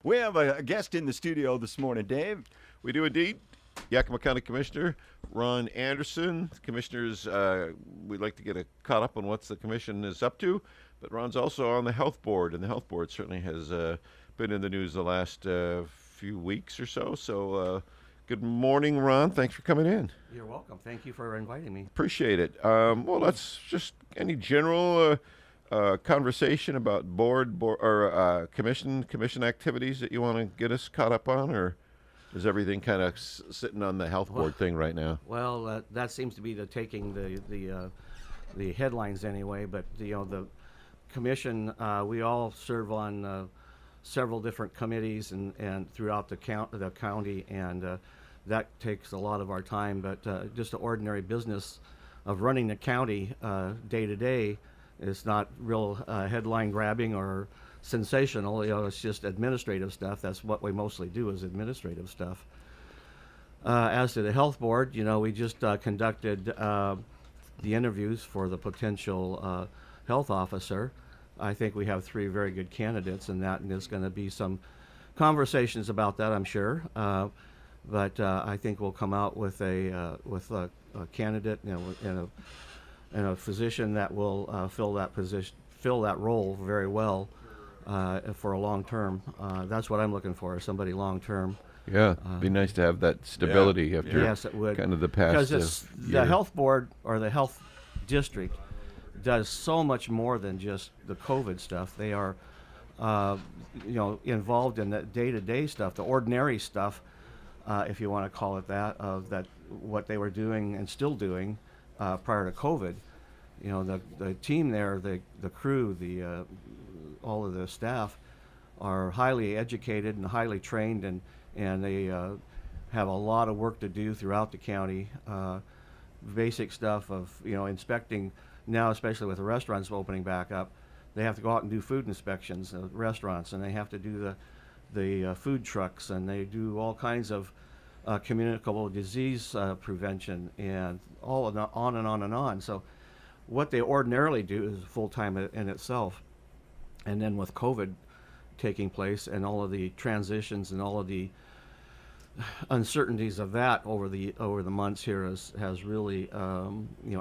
We have a guest in the studio this morning, Dave. We do indeed. Yakima County Commissioner Ron Anderson. Commissioners, we'd like to get caught up on what the commission is up to, but Ron's also on the health board, and the health board certainly has been in the news the last few weeks or so. So good morning, Ron. Thanks for coming in. You're welcome. Thank you for inviting me. Appreciate it. Well, let's just any general conversation about board or commission activities that you want to get us caught up on, or is everything kind of sitting on the health board thing right now? Well, that seems to be taking the headlines anyway. But the commission, we all serve on several different committees and throughout the county, and that takes a lot of our time. But just the ordinary business of running the county day to day is not real headline grabbing or sensational. It's just administrative stuff. That's what we mostly do, is administrative stuff. As to the health board, we just conducted the interviews for the potential health officer. I think we have 3 very good candidates in that, and there's going to be some conversations about that, I'm sure. But I think we'll come out with a candidate, and a physician that will fill that role very well for a long term. That's what I'm looking for, somebody long term. Yeah, it'd be nice to have that stability after yes, it would. kind of the past because the health board or the health district does so much more than just the COVID stuff. They are involved in the day-to-day stuff, the ordinary stuff, if you want to call it that, of that what they were doing and still doing prior to COVID. The team there, the crew, all of the staff are highly educated and highly trained, and they have a lot of work to do throughout the county. Basic stuff of inspecting now, especially with the restaurants opening back up. They have to go out and do food inspections at restaurants, and they have to do the food trucks, and they do all kinds of communicable disease prevention, and all on and on and on. So what they ordinarily do is full-time in itself. And then with COVID taking place and all of the transitions and all of the uncertainties of that over the months here has really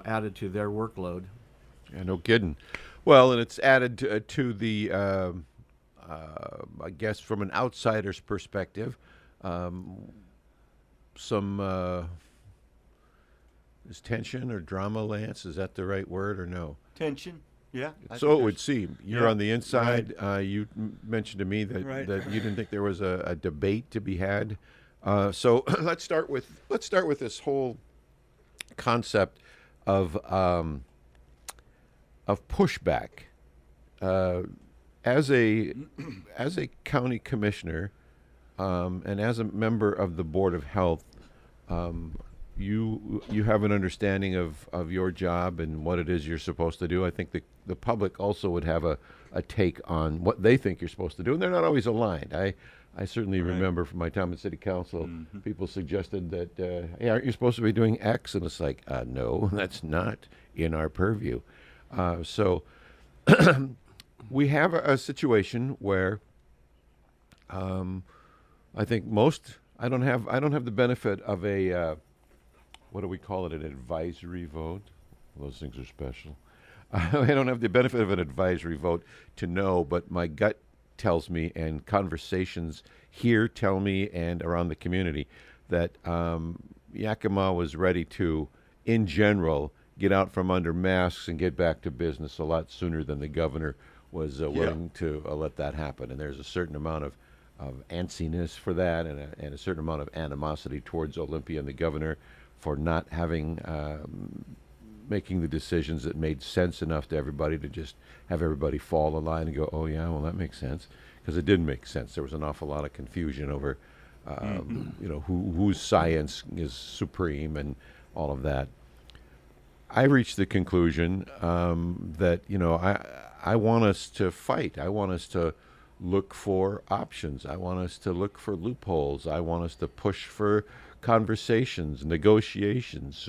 added to their workload. Yeah, no kidding. Well, and it's added to the I guess from an outsider's perspective, some is tension or drama, Lance? Is that the right word or no? Tension, yeah. So it would seem. You're Yeah. on the inside. Right. You mentioned to me that, Right. that you didn't think there was a debate to be had. So let's start with this whole concept of pushback. As a county commissioner and as a member of the Board of Health, you have an understanding of your job and what it is you're supposed to do. I think the public also would have a take on what they think you're supposed to do, and they're not always aligned. I certainly remember from my time at City Council, people suggested that, hey, aren't you supposed to be doing X? And it's like, no, that's not in our purview. So we have a situation where I think I don't have the benefit of a what do we call it, an advisory vote? Those things are special. I don't have the benefit of an advisory vote to know, but my gut tells me, and conversations here tell me, and around the community, that Yakima was ready to, in general, get out from under masks and get back to business a lot sooner than the governor was willing to let that happen. And there's a certain amount of antsiness for that, and a certain amount of animosity towards Olympia and the governor for not having making the decisions that made sense enough to everybody to just have everybody fall in line and go, oh yeah, well that makes sense, because it didn't make sense. There was an awful lot of confusion over whose science is supreme and all of that. I reached the conclusion that I want us to fight. I want us to look for options. I want us to look for loopholes. I want us to push for conversations, negotiations.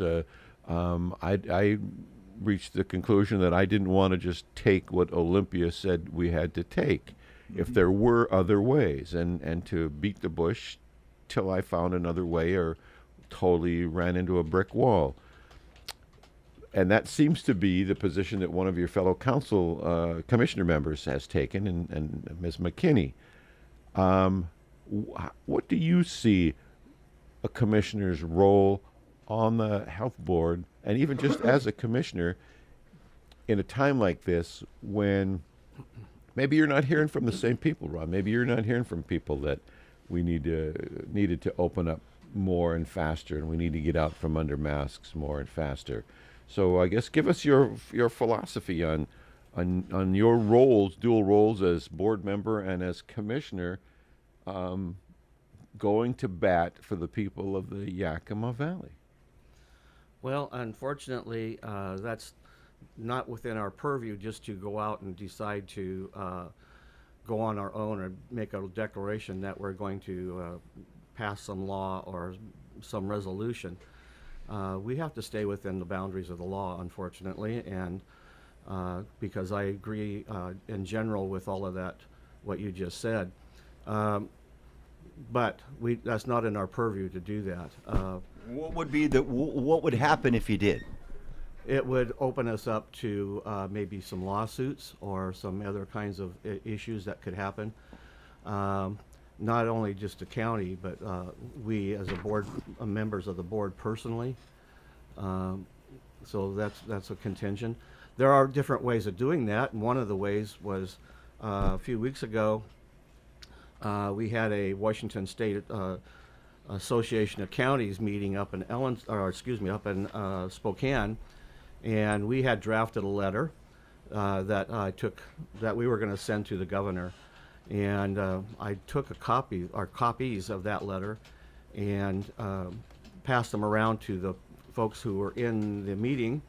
I reached the conclusion that I didn't want to just take what Olympia said we had to take if there were other ways, and to beat the bush till I found another way or totally ran into a brick wall. And that seems to be the position that one of your fellow council commissioner members has taken, and Ms. McKinney. What do you see a commissioner's role on the health board, and even just as a commissioner, in a time like this when maybe you're not hearing from the same people, Ron? Maybe you're not hearing from people that we needed to open up more and faster, and we need to get out from under masks more and faster. So I guess give us your philosophy on your roles, dual roles as board member and as commissioner, going to bat for the people of the Yakima Valley. Well, unfortunately, that's not within our purview just to go out and decide to go on our own or make a declaration that we're going to pass some law or some resolution. We have to stay within the boundaries of the law, unfortunately, and because I agree in general with all of that, what you just said. But that's not in our purview to do that. What would happen if you did? It would open us up to maybe some lawsuits or some other kinds of issues that could happen. Not only just the county, but we as a board, members of the board personally. So that's a contingent. There are different ways of doing that, and one of the ways was a few weeks ago. We had a Washington State Association of Counties meeting up in Spokane, and we had drafted a letter that we were going to send to the governor, and I took copies of that letter, and passed them around to the folks who were in the meeting,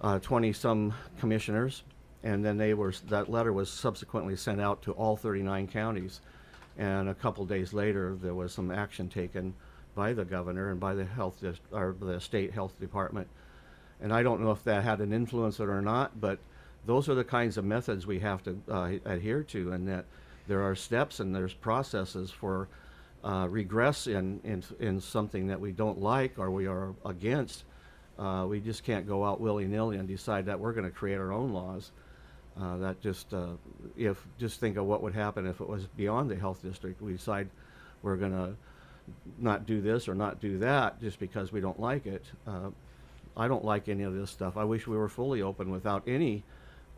20-some commissioners. And then that letter was subsequently sent out to all 39 counties. And a couple days later, there was some action taken by the governor and by the the state health department. And I don't know if that had an influence or not, but those are the kinds of methods we have to adhere to, and that there are steps and there's processes for regress in something that we don't like or we are against. We just can't go out willy-nilly and decide that we're going to create our own laws. Just think of what would happen if it was beyond the health district. We decide we're going to not do this or not do that just because we don't like it. I don't like any of this stuff. I wish we were fully open without any.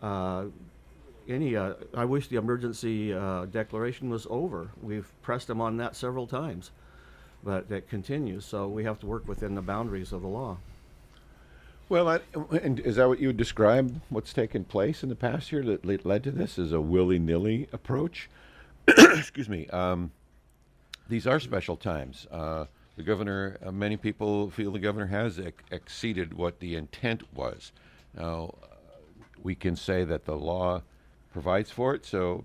I wish the emergency declaration was over. We've pressed them on that several times, but it continues. So we have to work within the boundaries of the law. Well, and is that what you would describe what's taken place in the past year that led to this, as a willy-nilly approach? Excuse me. These are special times. The governor, many people feel the governor has exceeded what the intent was. Now, we can say that the law provides for it, so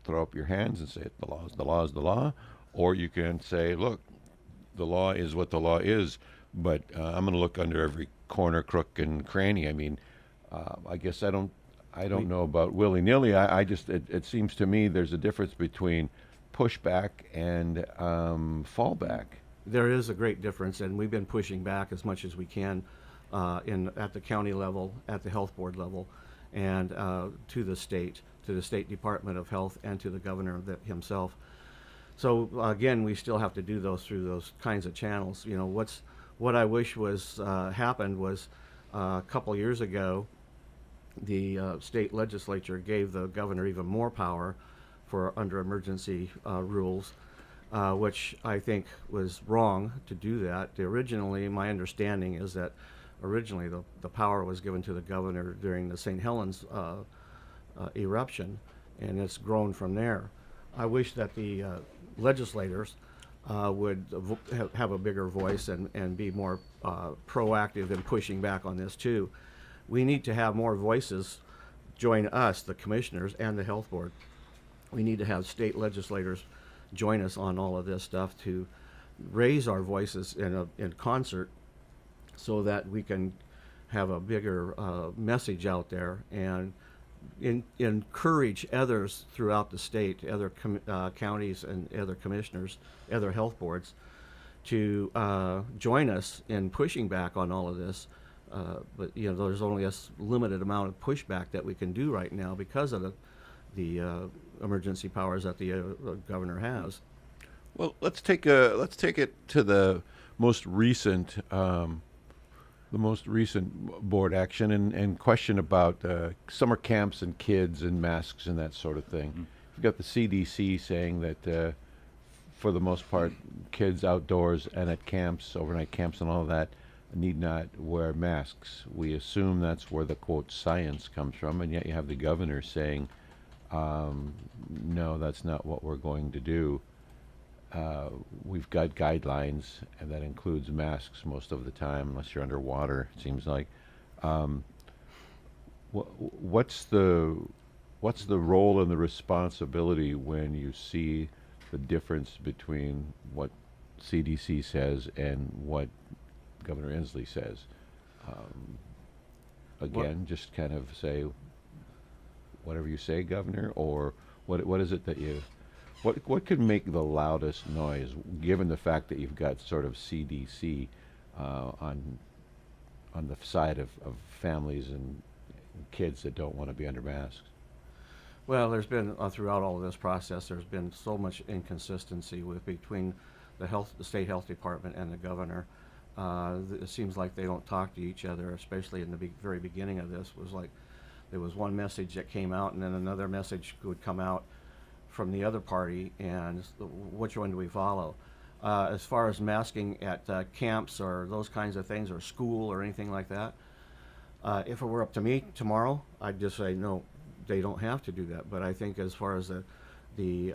throw up your hands and say the law is the law is the law. Or you can say, look, the law is what the law is, but I'm going to look under every corner, crook, and cranny. I mean, I guess I don't know about willy-nilly. It seems to me there's a difference between pushback and fallback. There is a great difference, and we've been pushing back as much as we can at the county level, at the health board level, and to the state Department of Health, and to the governor himself. So again, we still have to do those through those kinds of channels. You know, what I wish was happened was a couple years ago, the state legislature gave the governor even more power for under emergency rules, which I think was wrong to do that. Originally, my understanding is that originally the power was given to the governor during the St. Helens eruption, and it's grown from there. I wish that the legislators would have a bigger voice and be more proactive in pushing back on this too. We need to have more voices join us, the commissioners and the health board. We need to have state legislators join us on all of this stuff to raise our voices in concert, so that we can have a bigger message out there and encourage others throughout the state, other counties and other commissioners, other health boards, to join us in pushing back on all of this. But there's only a limited amount of pushback that we can do right now because of the emergency powers that the governor has. Well, let's take it to the most recent board action and question about summer camps and kids and masks and that sort of thing. You've got the CDC saying that for the most part, kids outdoors and at camps, overnight camps and all of that, need not wear masks. We assume that's where the quote science comes from, and yet you have the governor saying, no, that's not what we're going to do. We've got guidelines, and that includes masks most of the time, unless you're underwater, it seems like. What's the role and the responsibility when you see the difference between what CDC says and what Governor Inslee says? Again, just kind of say, whatever you say, Governor, or what is it that you... What could make the loudest noise, given the fact that you've got sort of CDC on the side of families and kids that don't want to be under masks? Well, there's been throughout all of this process, there's been so much inconsistency between the state health department and the governor. It seems like they don't talk to each other, especially in the very beginning of this. Was like there was one message that came out, and then another message would come out from the other party, and which one do we follow? As far as masking at camps or those kinds of things, or school or anything like that, if it were up to me tomorrow, I'd just say no, they don't have to do that. But I think as far as the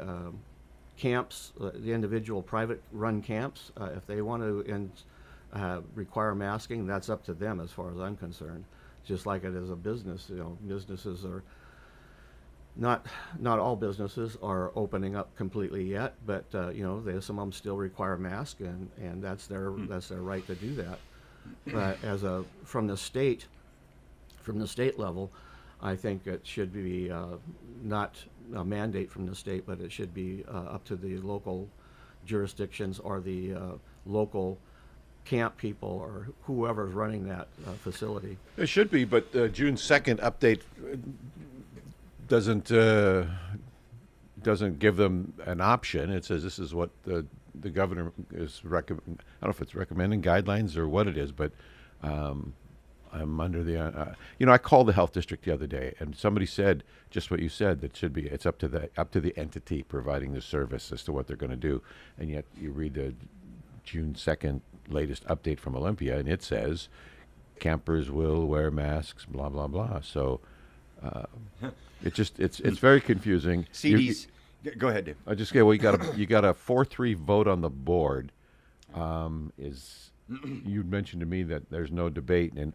camps, the individual private run camps, if they want to require masking, that's up to them as far as I'm concerned. Just like it is a business, businesses are not all businesses are opening up completely yet, but some of them still require masks, and that's their right to do that. But from the state level, I think it should be not a mandate from the state, but it should be up to the local jurisdictions or the local camp people or whoever's running that facility. It should be, but June 2nd update doesn't give them an option. It says this is what the governor is recommending. I don't know if it's recommending guidelines or what it is, but I'm under the I called the health district the other day, and somebody said just what you said, that should be it's up to the entity providing the service as to what they're going to do. And yet you read the June 2nd latest update from Olympia, and it says campers will wear masks, blah blah blah. So it's very confusing. CDs. Go ahead, Dave. I just you got a 4-3 vote on the board. You mentioned to me that there's no debate, and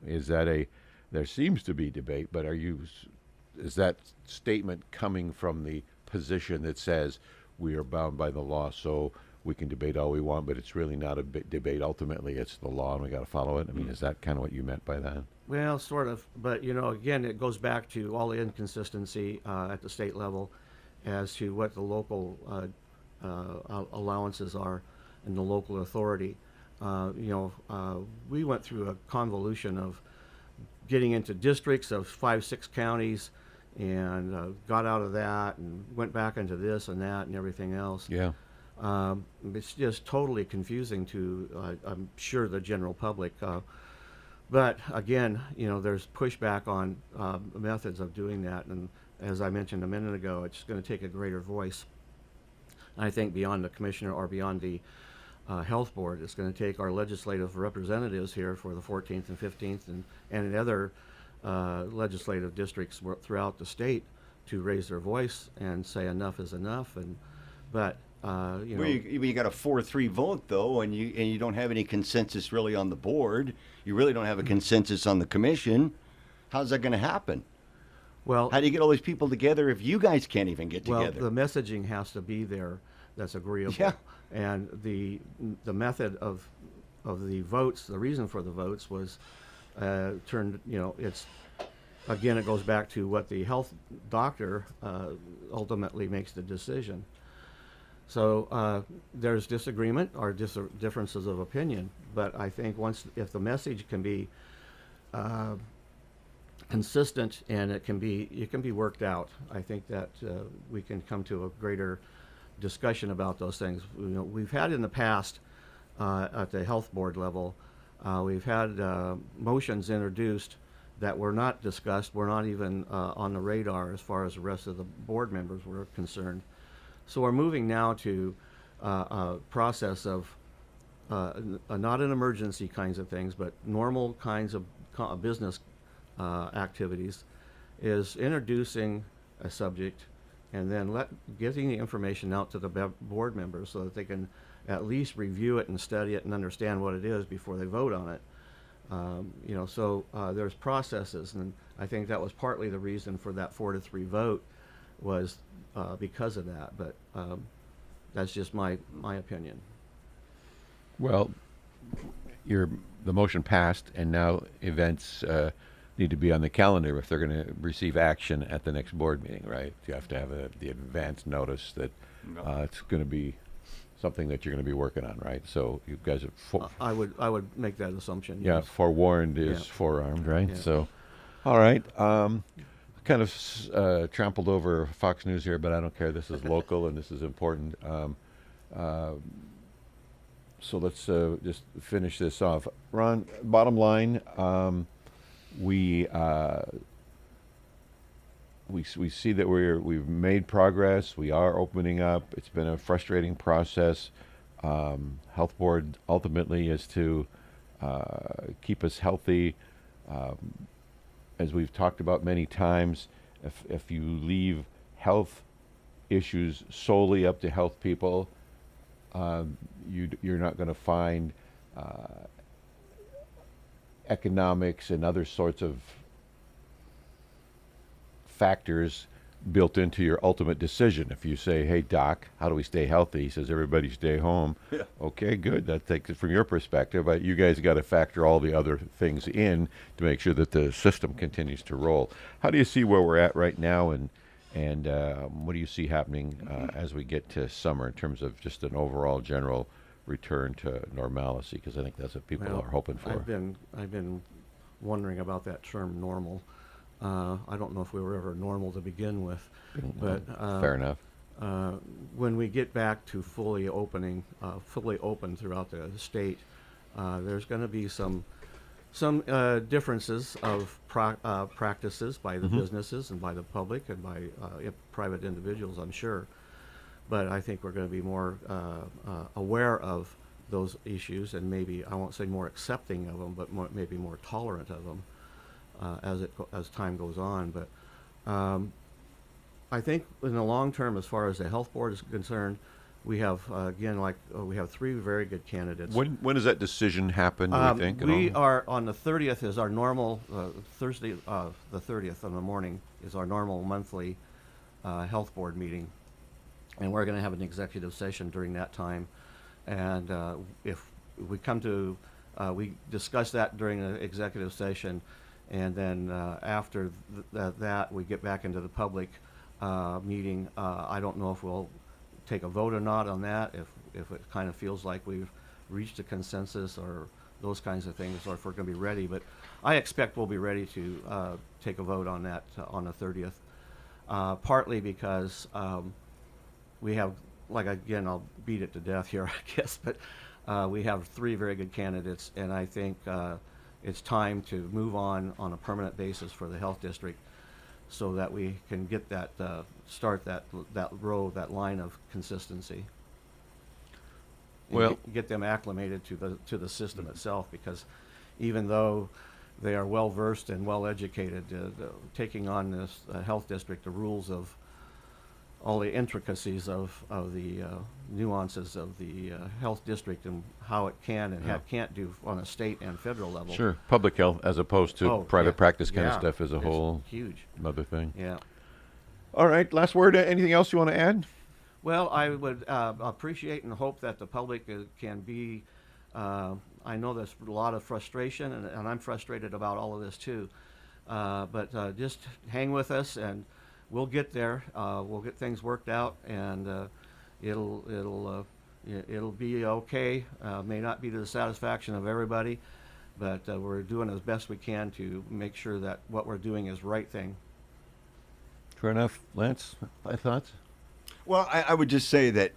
there seems to be debate, but is that statement coming from the position that says we are bound by the law, so we can debate all we want, but it's really not a debate. Ultimately, it's the law, and we got to follow it? I mean, is that kind of what you meant by that? Well, sort of, but again, it goes back to all the inconsistency at the state level as to what the local allowances are and the local authority. We went through a convolution of getting into districts of 5-6 counties, and got out of that and went back into this and that and everything else. Yeah. It's just totally confusing to, I'm sure, the general public. But again, there's pushback on methods of doing that, and as I mentioned a minute ago, it's going to take a greater voice. I think beyond the commissioner or beyond the health board, it's going to take our legislative representatives here for the 14th and 15th and in other legislative districts throughout the state to raise their voice and say enough is enough. But you got a 4-3 vote though, and you don't have any consensus really on the board. You really don't have a consensus on the commission. How's that going to happen? Well, how do you get all these people together if you guys can't even get together? Well, the messaging has to be there that's agreeable. Yeah. And the method of the votes, the reason for the votes was it's again, it goes back to what the health doctor ultimately makes the decision. So there's disagreement or differences of opinion, but I think if the message can be consistent and it can be worked out, I think that we can come to a greater discussion about those things. We've had in the past at the health board level, we've had motions introduced that were not discussed, were not even on the radar as far as the rest of the board members were concerned. So we're moving now to a process of not an emergency kinds of things, but normal kinds of business activities, is introducing a subject and then getting the information out to the board members so that they can at least review it and study it and understand what it is before they vote on it. So there's processes, and I think that was partly the reason for that 4-3 vote was because of that. But that's just my opinion. Well, the motion passed, and now events need to be on the calendar if they're going to receive action at the next board meeting, right? You have to have the advance notice that it's going to be something that you're going to be working on, right? So you guys are I would make that assumption. yeah, Yes. forewarned is Yeah. forearmed, right? Yeah. So, all right. Kind of trampled over Fox News here, but I don't care. This is local and this is important. So let's just finish this off. Ron, bottom line, we see that we've made progress. We are opening up. It's been a frustrating process. Health board ultimately is to keep us healthy. As we've talked about many times, if you leave health issues solely up to health people, you're not going to find economics and other sorts of factors built into your ultimate decision. If you say, hey, doc, how do we stay healthy? He says, everybody stay home. Yeah. Okay, good. That takes it from your perspective, but you guys got to factor all the other things in to make sure that the system continues to roll. How do you see where we're at right now, and what do you see happening as we get to summer in terms of just an overall general return to normalcy? Because I think that's what people are hoping for. I've been wondering about that term normal. I don't know if we were ever normal to begin with, but fair enough. when we get back to fully open throughout the state, there's going to be some differences of practices by the businesses and by the public and by private individuals, I'm sure. But I think we're going to be more aware of those issues, and maybe, I won't say more accepting of them, but maybe more tolerant of them as time goes on. But I think in the long term, as far as the health board is concerned, we have we have three very good candidates. When does that decision happen, do you think? We are on the 30th is our normal Thursday. The 30th in the morning is our normal monthly health board meeting, and we're going to have an executive session during that time. And if we come to, we discuss that during the executive session, and then after that we get back into the public meeting. I don't know if we'll take a vote or not on that, if it kind of feels like we've reached a consensus or those kinds of things, or if we're going to be ready. But I expect we'll be ready to take a vote on that on the 30th, partly because we have, like, again, I'll beat it to death here, I guess, but we have three very good candidates, and I think it's time to move on a permanent basis for the health district, so that we can get that start that line of consistency. And Well, get them acclimated to the system itself, because even though they are well versed and well educated, taking on this health district, the rules of all the intricacies of the nuances of the health district and how it can and can't do on a state and federal level. sure, public health as opposed to private practice kind of stuff as a it's whole huge. other thing. Yeah. All right, last word. Anything else you want to add? Well, I would appreciate and hope that the public can be, I know there's a lot of frustration, and I'm frustrated about all of this too, But just hang with us, and we'll get there. We'll get things worked out, and it'll be okay. May not be to the satisfaction of everybody, but we're doing as best we can to make sure that what we're doing is right thing. Fair enough. Lance, thoughts? Well, I would just say that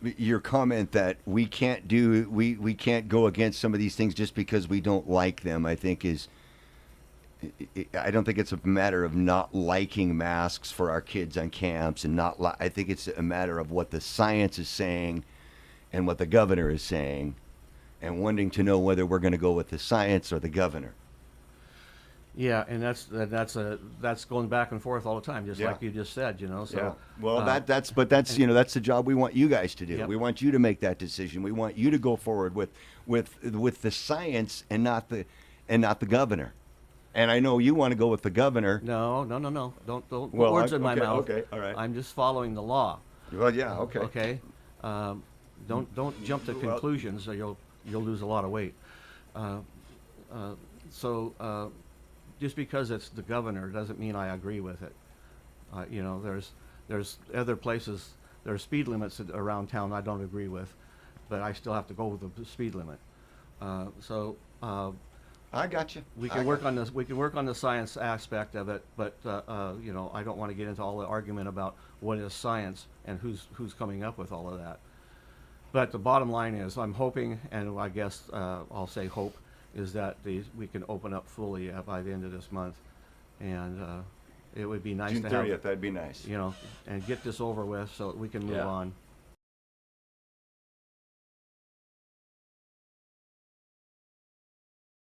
your comment that we can't go against some of these things just because we don't like them, I think I don't think it's a matter of not liking masks for our kids on camps, and I think it's a matter of what the science is saying and what the governor is saying, and wanting to know whether we're going to go with the science or the governor. Yeah, and that's going back and forth all the time, just Yeah. like you just said. So Well, that's the job we want you guys to do. Yep. We want you to make that decision. We want you to go forward with the science and not the governor. And I know you want to go with the governor. No. Don't put Well, words in my okay, mouth. okay, all right. I'm just following the law. Well, yeah, okay. Okay. Don't jump to Well- conclusions, or you'll lose a lot of weight. So just because it's the governor doesn't mean I agree with it. There's other places, there are speed limits around town I don't agree with, but I still have to go with the speed limit. I got you. We can work on this. We can work on the science aspect of it, but I don't want to get into all the argument about what is science and who's coming up with all of that. But the bottom line is, I'm hoping, and I guess I'll say hope, is that we can open up fully by the end of this month, and it would be nice June to 30th, have, that'd be nice. and get this over with so that we can move Yeah. on.